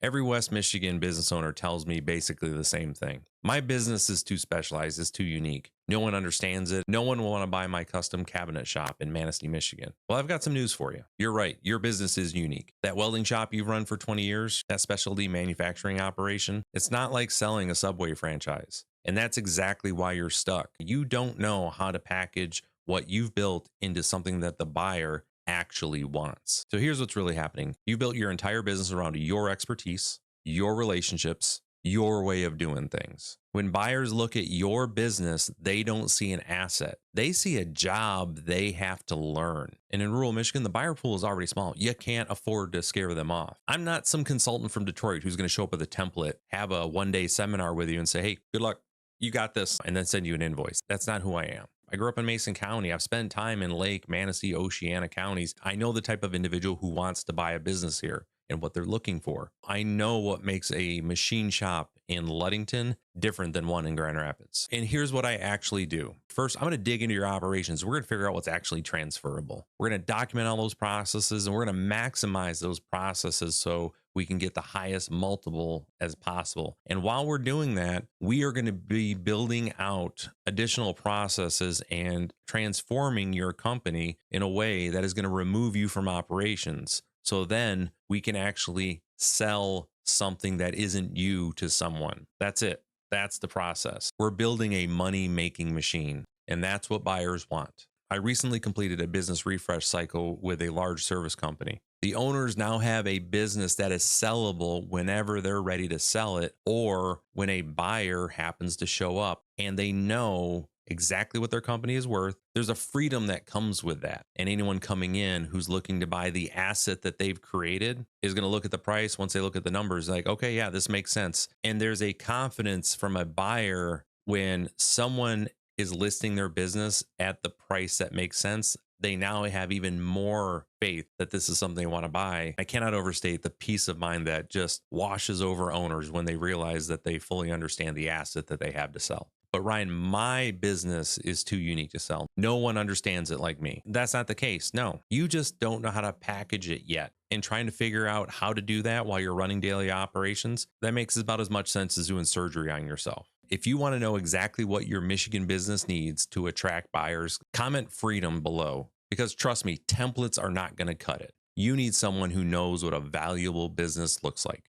Every West Michigan business owner tells me basically the same thing. My business is too specialized, it's too unique. No one understands it. No one will want to buy my custom cabinet shop in Manistee, Michigan. Well, I've got some news for you. You're right. Your business is unique. That welding shop you've run for 20 years, that specialty manufacturing operation, it's not like selling a Subway franchise. And that's exactly why you're stuck. You don't know how to package what you've built into something that the buyer actually wants. So here's what's really happening. You built your entire business around your expertise, your relationships, your way of doing things. When buyers look at your business, they don't see an asset. They see a job they have to learn. And in rural Michigan, the buyer pool is already small. You can't afford to scare them off. I'm not some consultant from Detroit who's going to show up with a template, have a one-day seminar with you and say, hey, good luck. You got this, and then send you an invoice. That's not who I am. I grew up in Mason County. I've spent time in Lake, Manistee, Oceana counties. I know the type of individual who wants to buy a business here and what they're looking for. I know what makes a machine shop in Ludington different than one in Grand Rapids. And here's what I actually do. First, I'm going to dig into your operations. We're going to figure out what's actually transferable. We're going to document all those processes and we're going to maximize those processes so we can get the highest multiple as possible. And while we're doing that, we are going to be building out additional processes and transforming your company in a way that is going to remove you from operations. So then we can actually sell something that isn't you to someone. That's it. That's the process. We're building a money-making machine, and that's what buyers want. I recently completed a business refresh cycle with a large service company. The owners now have a business that is sellable whenever they're ready to sell it or when a buyer happens to show up and they know exactly what their company is worth. There's a freedom that comes with that. And anyone coming in who's looking to buy the asset that they've created is going to look at the price. Once they look at the numbers, like, okay, yeah, this makes sense. And there's a confidence from a buyer when someone is listing their business at the price that makes sense. They now have even more faith that this is something they want to buy. I cannot overstate the peace of mind that just washes over owners when they realize that they fully understand the asset that they have to sell. But Ryan, my business is too unique to sell. No one understands it like me. That's not the case. No, you just don't know how to package it yet. And trying to figure out how to do that while you're running daily operations, that makes about as much sense as doing surgery on yourself. If you want to know exactly what your Michigan business needs to attract buyers, comment freedom below. Because trust me, templates are not going to cut it. You need someone who knows what a valuable business looks like.